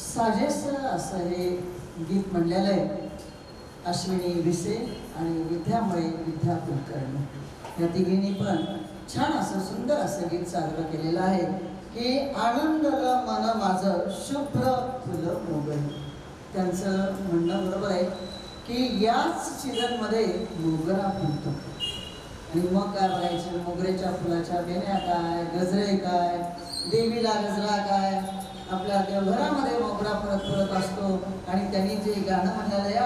साजेस असं हे गीत म्हणलेलं आहे. अश्विनी विसे आणि विद्यामुळे विद्या कुलकर्णी या तिघींनी पण छान असं सुंदर असं गीत सादर केलेलं आहे की आनंदला मन माझं शुभ्र फुलं मोगरी. त्यांचं म्हणणं बरोबर आहे की याच सीझनमध्ये मोगरा फुलतो आणि मग काय बघायचं, मोगऱ्याच्या फुलाच्या बेण्या काय, गजरे काय, देवीला गजरा काय, आपल्या देवघरामध्ये मोगरा फुलत असतो. आणि त्यांनी जे गाणं म्हणलेलं आहे,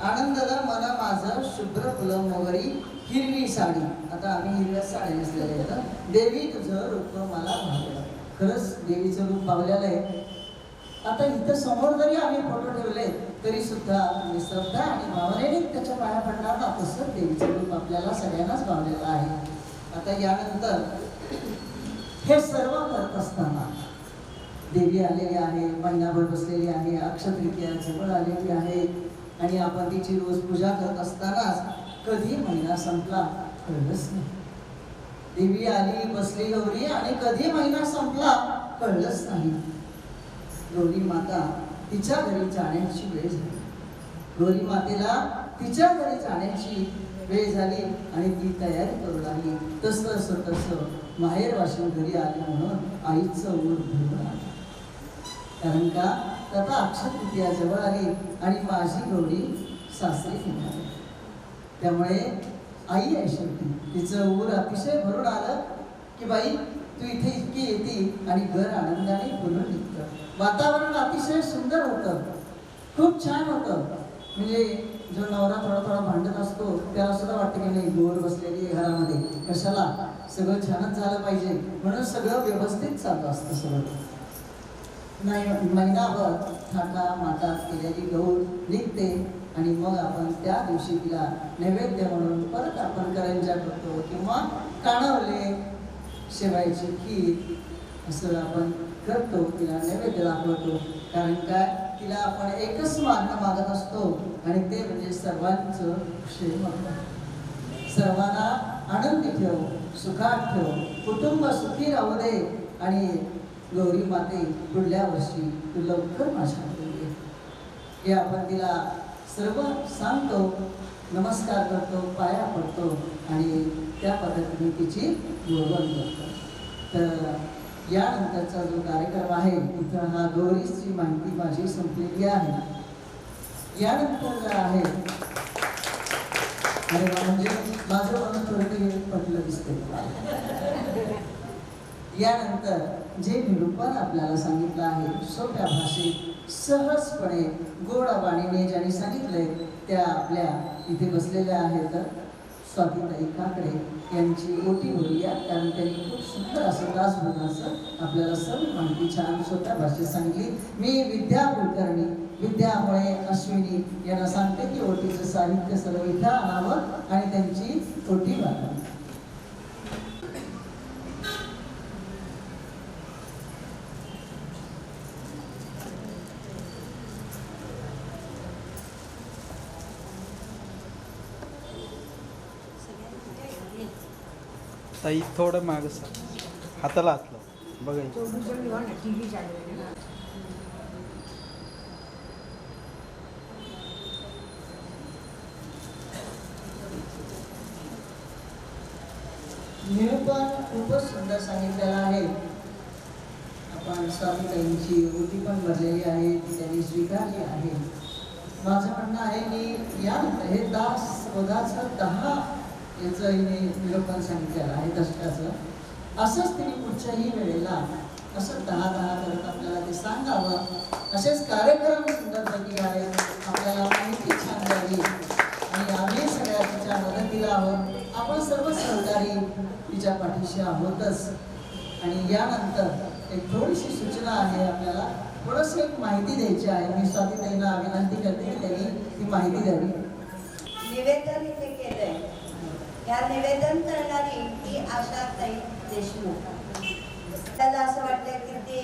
आनंदला मन माझं शुभ्र फुलं मोगरी हिरवी साडी. आता आम्ही हिरव्या साडी नेसलेल्या आहेत. देवी तुझं रूप मला भावलं. खरंच देवीचं रूप पावलेलं आहे. आता इथं समोर जरी आम्ही फोटो ठेवले तरी सुद्धा श्रद्धा आणि भावनेने त्याच्या पाया पडणार ना, तसं देवीचं रूप आपल्याला सगळ्यांनाच पावलेलं आहे. आता यानंतर हे सर्व करत असताना देवी आलेली आहे, महिनाभर बसलेली आहे, अक्षतृतीया जवळ आलेली आहे आणि आपण तिची रोज पूजा करत असतानाच कधी महिना संपला कळलंच नाही. देवी आली, बसली गौरी आणि कधी महिना संपला कळलंच नाही. गौरी माता तिच्या घरी जाण्याची वेळ झाली. गौरी मातेला तिच्या घरी जाण्याची वेळ झाली आणि ती तयारी करू लागली. तसं माहेर वाशिम घरी आली म्हणून आईचं ऊर भरून आलं. कारण का आता अक्षतृतीया जवळ आली आणि माझी गौरी सासरी निघाली. त्यामुळे आई आहे शेवटी, तिचं ऊर अतिशय भरून आलं की बाई तू इथे इतकी येते आणि घर आनंदाने भरून निघतं. वातावरण अतिशय सुंदर होतं, खूप छान होतं. म्हणजे जो नवरा थोडा भांडत असतो त्याला सुद्धा वाटतं की नाही, गोर बसलेली आहे घरामध्ये, कशाला, सगळं छानच झालं पाहिजे म्हणून सगळं व्यवस्थित चालू असतं. सगळं नाही, महिनाभर थाटा माटात केलेली गौर निघते आणि मग आपण त्या दिवशी तिला नैवेद्य म्हणून परत आपण करंजा करतो किंवा काढवले, शेवायची खीर असं आपण करतो, तिला नैवेद्य दाखवतो. कारण काय, तिला आपण एकच मागणं मागत असतो आणि ते म्हणजे सर्वांचं क्षेम, सर्वांना आनंदी ठेव, सुखात ठेव, कुटुंब सुखी राहू दे आणि गौरी माते पुढल्या वर्षी तू लवकर माझ्या घरी ये. हे आपण तिला सर्व सांगतो, नमस्कार करतो, पाया पडतो आणि त्या पद्धतीने तिची बोलवण करतो. तर यानंतरचा जो कार्यक्रम आहे इथं हा गौरीची माहिती माझी संपलेली आहे. यानंतर आहे म्हणजे माझं मन थोडं पटलं दिसते. यानंतर जे निरूपण आपल्याला सांगितलं आहे सोप्या भाषेत सहजपणे गोड वाणीने ज्यांनी सांगितलंय त्या आपल्या इथे बसलेल्या आहेत स्वातीताई काकडे यांची ओटी बोलूया. कारण त्यांनी खूप सुंदर असं तासभराचं आपल्याला सर्व माहिती छान सोप्या भाषेत सांगितली. मी विद्या कुलकर्णी विद्यामुळे अश्विनी यांना सांगते की ओटीचं साहित्य सर्व इथं आणावं आणि त्यांची ओटी वाटावी. ताई थोडं मागं सर, हाताला हातलं बघायचं. निरूपण खूपच सुंदर सांगितलेलं आहे. आपण स्वामीताईंची ओटी पण भरलेली आहे, ती त्यांनी स्वीकारली आहे. माझं म्हणणं आहे की यानंतर हे दास वदाचं 10 याचं हिने निरूपण सांगितलेलं आहे दशकाचं. असंच तिने पुढच्याही वेळेला असं 10 करत आपल्याला ते सांगावं. असेच कार्यक्रम सुंदरपैकी आहेत, आपल्याला माहिती छान द्यावी आणि आम्ही सगळ्या तिच्या मदतीला आहोत. आपण सर्व सहकारी तिच्या पाठीशी आहोतच. आणि यानंतर एक थोडीशी सूचना आहे, आपल्याला थोडंसं एक माहिती द्यायची आहे. मी स्वातीताईंना विनंती करते की त्यांनी ती माहिती द्यावी. निवेदन इथे केलंय, या निवेदन करणारी ही आशाताई देशमुख. त्याला असं वाटतं की ती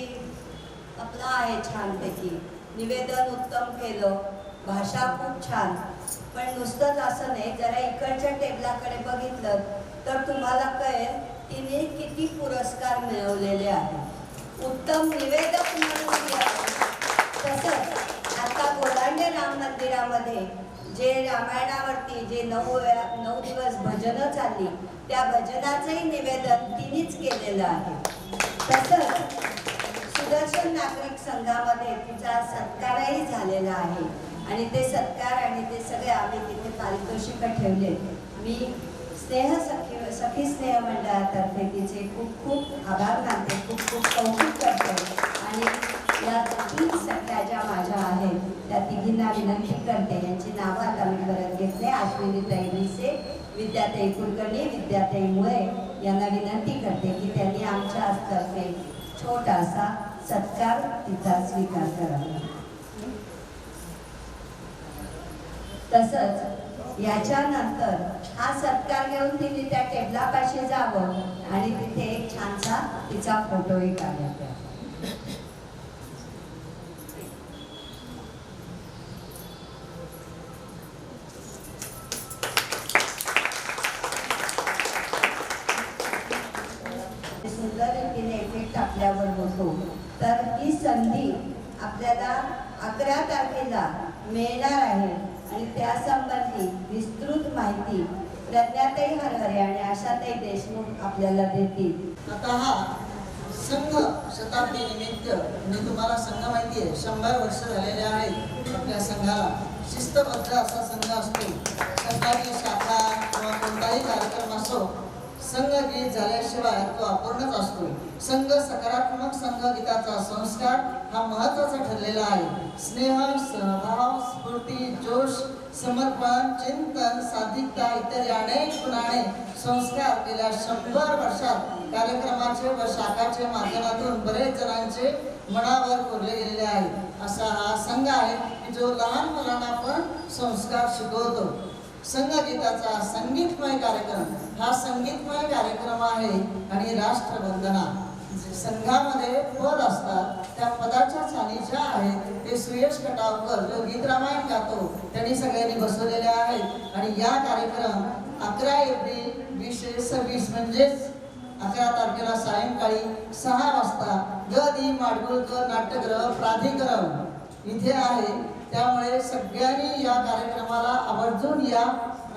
आपलं आहे छानपैकी, निवेदन उत्तम केलं, भाषा खूप छान. पण नुसतंच असं नाही, जरा इकडच्या टेबलाकडे बघितलं तर तुम्हाला कळेल तिने किती पुरस्कार मिळवलेले आहेत. उत्तम निवेदक म्हणून राम मंदिरामध्ये जे रामायणावरती जे 9 दिवस भजनं चालली, त्या भजनाचंही निवेदन तिनेच केलेलं आहे. तसंच सुदर्शन नागरिक संघामध्ये तिचा सत्कारही झालेला आहे आणि ते सत्कार आणि ते सगळे आम्ही तिथे पारितोषिक ठेवले. मी सखी स्नेह मंडळातर्फे तिचे खूप खूप आभार मानते, खूप खूप कौतुक करते आणि या 3 सख्या ज्या माझ्या आहेत त्या तिघींना विनंती करते. यांची नावं आता मी परत घेतले. अश्विनीताई विसे, विद्याताई कुलकर्णी, विद्याताई मुळे यांना विनंती करते की त्यांनी आमच्या तर्फे छोटासा सत्कार तिचा स्वीकार करावा. तसंच याच्यानंतर हा सत्कार घेऊन तिने त्या टेबलापाशी जावं आणि तिथे एक छानसा तिचा फोटोही काढावा. सुंदर रीतीने इफेक्ट आपल्यावर होतो. तर ही संधी आपल्याला 11 तारखेला मिळणार आहे आणि त्यासंबंधी विस्तृत माहिती प्रज्ञाताई हरहरे आणि आशाताई देशमुख आपल्याला देतील. आता हा संघ शताब्दी निमित्त म्हणजे तुम्हाला संघ माहिती आहे 100 वर्ष झालेले आहेत आपल्या संघाला. शिस्तबद्ध असा संघ असतो. सरकारी शाखा किंवा कोणताही कार्यक्रम असो, संघगीत झाल्याशिवाय तो अपूर्णच असतो. संघ सकारात्मक संघगीताचा संस्कार हा महत्त्वाचा ठरलेला आहे. स्नेह, सहभाव, स्फूर्ती, जोश, समर्पण, चिंतन, साधिकता इत्यादी अनेक गुणाने संस्कार गेल्या 100 वर्षात कार्यक्रमाचे व शाखाचे माध्यमातून बरेच जणांचे मनावर कोरले गेलेले आहेत. असा हा संघ आहे की जो लहान मुलांना पण संस्कार शिकवतो. संघगीताचा संगीतमय कार्यक्रम हा संगीतमय कार्यक्रम आहे आणि राष्ट्रवंदना संघामध्ये पद असतात. त्या पदाच्या चाली ज्या आहेत ते सुयश कटावकर जो गीत रामायण गातो त्यांनी सगळ्यांनी बसवलेले आहेत. आणि या कार्यक्रम 11 एप्रिल 2026 म्हणजेच 11 तारखेला सायंकाळी 6 वाजता ग.दी. माडगुळकर नाट्यगृह प्राधिकरण इथे आहे. त्यामुळे सगळ्यांनी या कार्यक्रमाला आवर्जून या.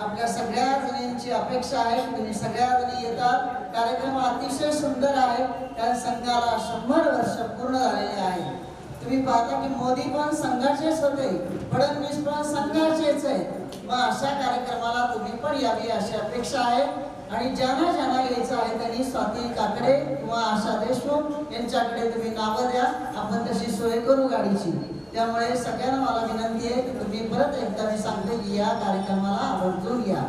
आपल्या सगळ्या जणींची अपेक्षा आहे की तुम्ही सगळ्या जणी येतात. कार्यक्रम अतिशय सुंदर आहे कारण संघाला 100 वर्ष पूर्ण झालेले आहे. तुम्ही पाहता की मोदी पण संघाचेच होते, फडणवीस पण संघाचेच आहे. मग अशा कार्यक्रमाला तुम्ही पण यावी अशी अपेक्षा आहे. आणि ज्यांना ज्यांना यायचं आहे त्यांनी स्वाती काकडे किंवा आशा देशमुख यांच्याकडे तुम्ही नावं द्या. आपण तशी सोय करू गाडीची. त्यामुळे सगळ्यांना मला विनंती आहे की तुम्ही परत एकदा मी सांगते की या कार्यक्रमाला आवर्जून या.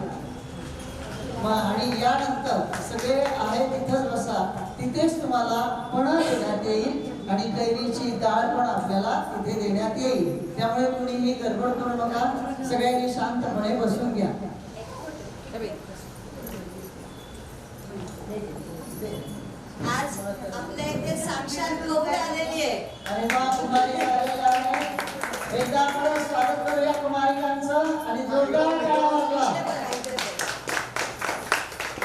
आणि यानंतर सगळे आहे तिथंच बसा. तिथेच तुम्हाला पणं देण्यात येईल आणि कैरीची डाळ पण आपल्याला तिथे देण्यात येईल. त्यामुळे कुणीही गडबड करू नका. सगळ्यांनी शांतपणे बसून घ्या. आज आपल्या इथे साक्षात गौर आलेली आहे. अरे वा, कुमारी आलेल्या आहे. एकदा परत स्वागत करूया कुमारिकांचं आणि जोरदार टाळ्या वाजवा.